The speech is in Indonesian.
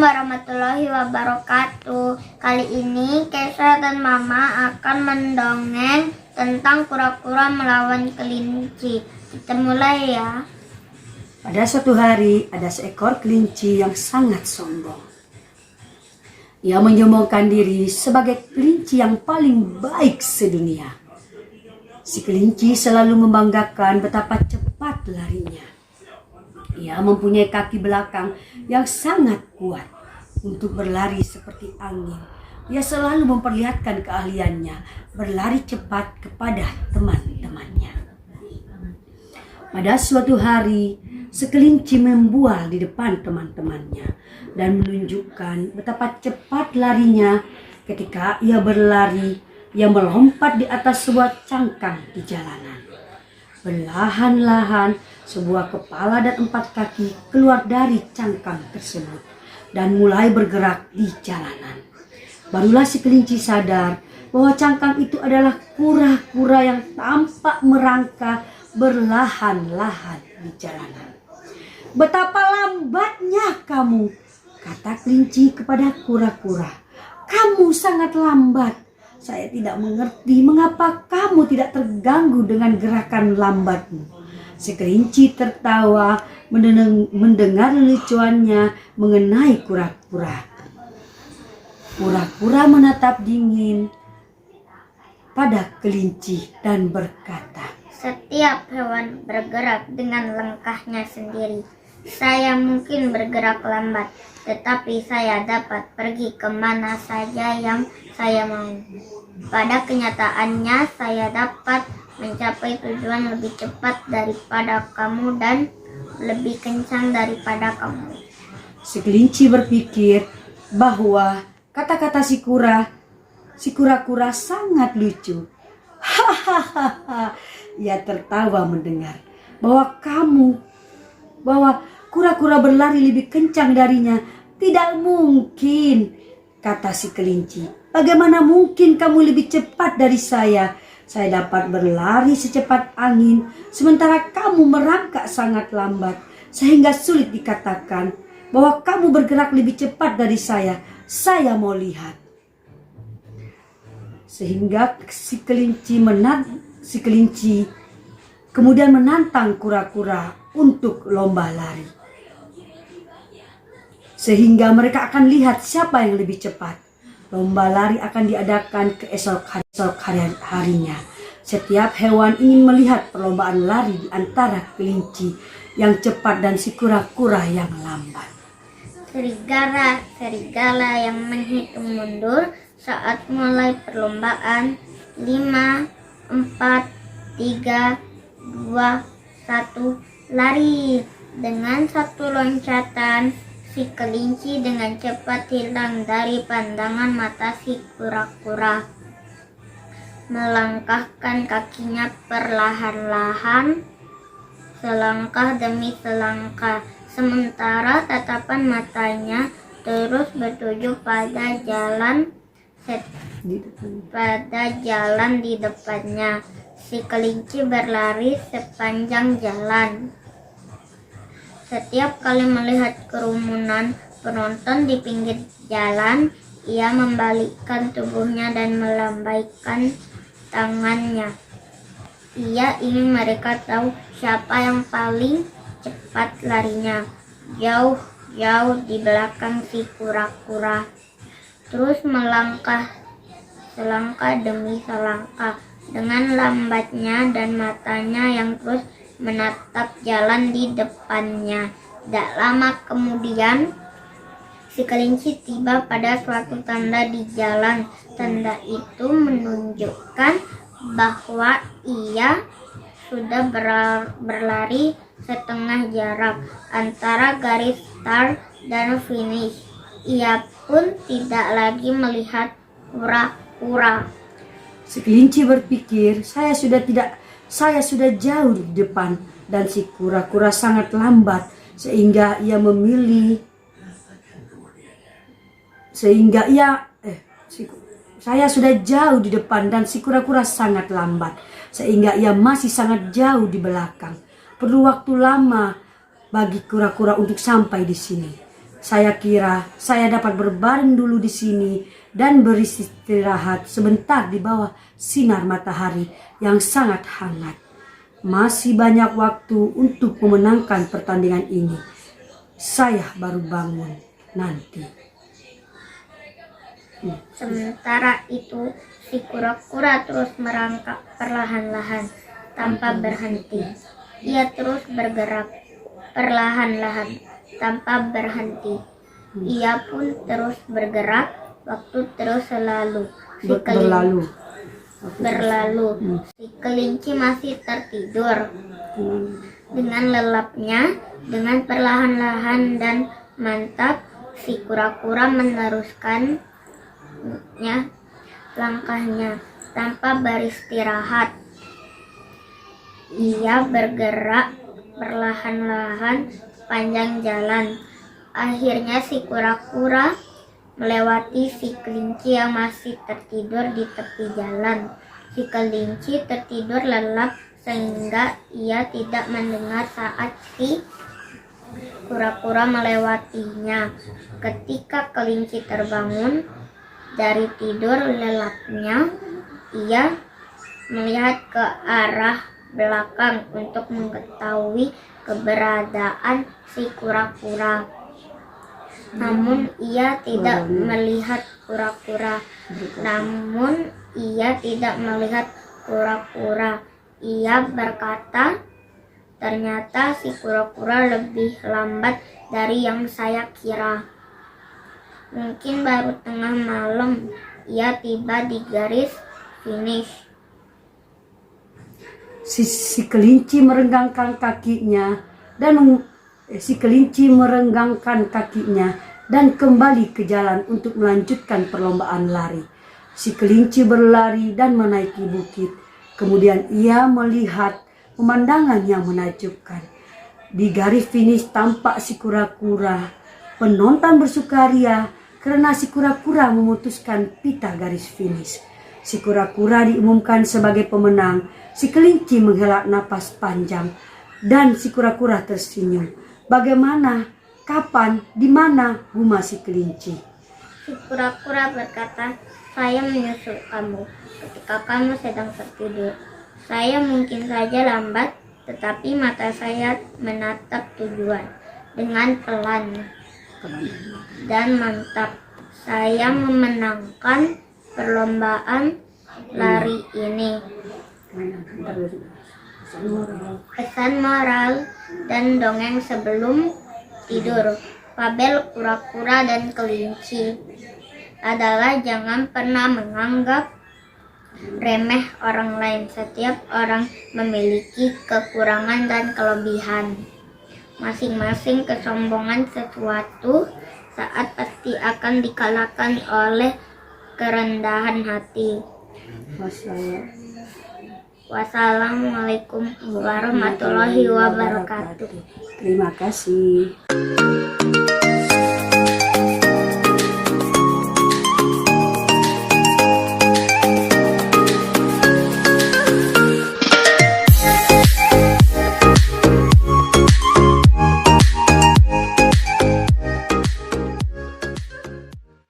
warahmatullahi wabarakatuh. Kali ini Kesha dan Mama akan mendongeng tentang kura-kura melawan kelinci. Kita mulai ya. Pada suatu hari ada seekor kelinci yang sangat sombong. Ia menyombongkan diri sebagai kelinci yang paling baik sedunia. Si kelinci selalu membanggakan betapa cepat larinya. Ia mempunyai kaki belakang yang sangat kuat untuk berlari seperti angin. Ia selalu memperlihatkan keahliannya berlari cepat kepada teman-temannya. Pada suatu hari, sekelinci membual di depan teman-temannya dan menunjukkan betapa cepat larinya. Ketika ia berlari, ia melompat di atas sebuah cangkang di jalanan. Perlahan-lahan, sebuah kepala dan 4 kaki keluar dari cangkang tersebut dan mulai bergerak di jalanan. Barulah si kelinci sadar bahwa cangkang itu adalah kura-kura yang tampak merangkak berlahan-lahan di jalanan. "Betapa lambatnya kamu," kata kelinci kepada kura-kura. "Kamu sangat lambat. Saya tidak mengerti mengapa kamu tidak terganggu dengan gerakan lambatmu." Si kelinci tertawa mendengar leluconnya mengenai kura-kura. Kura-kura menatap dingin pada kelinci dan berkata, Setiap hewan bergerak dengan langkahnya sendiri. Saya mungkin bergerak lambat, tetapi saya dapat pergi kemana saja yang saya mau. Pada kenyataannya, saya dapat mencapai tujuan lebih cepat daripada kamu dan lebih kencang daripada kamu. Si kelinci berpikir bahwa kata-kata si kura-kura sangat lucu. Hahaha, ia tertawa mendengar bahwa kura-kura berlari lebih kencang darinya. "Tidak mungkin," kata si kelinci. "Bagaimana mungkin kamu lebih cepat dari saya? Saya dapat berlari secepat angin, sementara kamu merangkak sangat lambat, sehingga sulit dikatakan bahwa kamu bergerak lebih cepat dari saya. Saya mau lihat." Sehingga si kelinci kemudian menantang kura-kura untuk lomba lari. Sehingga mereka akan lihat siapa yang lebih cepat. Lomba lari akan diadakan keesok harinya. Setiap hewan ingin melihat perlombaan lari di antara kelinci yang cepat dan si kura-kura yang lambat. Serigala yang menghitung mundur saat mulai perlombaan. 5, 4, 3, 2, 1, lari. Dengan satu loncatan, si kelinci dengan cepat hilang dari pandangan mata si kura-kura. Melangkahkan kakinya perlahan-lahan, selangkah demi selangkah, sementara tatapan matanya terus bertuju pada jalan di depannya. Si kelinci berlari sepanjang jalan. Setiap kali melihat kerumunan penonton di pinggir jalan, ia membalikkan tubuhnya dan melambaikan tangannya. Ia ingin mereka tahu siapa yang paling cepat larinya. Jauh di belakang si kura-kura. Terus melangkah selangkah demi selangkah dengan lambatnya dan matanya yang terus menatap jalan di depannya. Tak lama kemudian, si kelinci tiba pada suatu tanda di jalan. Tanda itu menunjukkan bahwa ia sudah berlari setengah jarak antara garis start dan finish. Ia pun tidak lagi melihat kura-kura. Si kelinci berpikir, saya sudah jauh di depan dan si kura-kura sangat lambat, sehingga saya sudah jauh di depan dan si kura-kura sangat lambat, sehingga ia masih sangat jauh di belakang. Perlu waktu lama bagi kura-kura untuk sampai di sini. Saya kira saya dapat berbaring dulu di sini dan beristirahat sebentar di bawah sinar matahari yang sangat hangat. Masih banyak waktu untuk memenangkan pertandingan ini. Saya baru bangun nanti. Sementara itu, si kura-kura terus merangkak perlahan-lahan tanpa berhenti. Ia terus bergerak perlahan-lahan tanpa berhenti. Ia pun terus bergerak, waktu terus berlalu. Si kelinci masih tertidur. Dengan lelapnya, dengan perlahan-lahan dan mantap, si kura-kura meneruskan langkahnya tanpa beristirahat. Ia bergerak perlahan-lahan sepanjang jalan. Akhirnya si kura-kura melewati si kelinci yang masih tertidur di tepi jalan. Si kelinci tertidur lelap sehingga ia tidak mendengar saat si kura-kura melewatinya. Ketika kelinci terbangun dari tidur lelapnya, ia melihat ke arah belakang untuk mengetahui keberadaan si kura-kura. Namun ia tidak melihat kura-kura. Ia berkata, ternyata si kura-kura lebih lambat dari yang saya kira. Mungkin baru tengah malam ia tiba di garis finish. Si kelinci merenggangkan kakinya dan kembali ke jalan untuk melanjutkan perlombaan lari. Si kelinci berlari dan menaiki bukit. Kemudian ia melihat pemandangan yang menakjubkan. Di garis finish tampak si kura-kura. Penonton bersukaria karena si kura-kura memutuskan pita garis finish. Si kura-kura diumumkan sebagai pemenang. Si kelinci menghela napas panjang dan si kura-kura tersenyum. Bagaimana? Kapan? Di mana? Gumam si kelinci. Si kura-kura berkata, saya menyusul kamu ketika kamu sedang tertidur. Saya mungkin saja lambat, tetapi mata saya menatap tujuan dengan pelan dan mantap. Saya memenangkan perlombaan lari ini. Pesan moral dan dongeng sebelum tidur. Fabel kura-kura dan kelinci adalah jangan pernah menganggap remeh orang lain. Setiap orang memiliki kekurangan dan kelebihan. Masing-masing kesombongan sesuatu saat pasti akan dikalahkan oleh kerendahan hati. Wassalamualaikum warahmatullahi wabarakatuh. Terima kasih.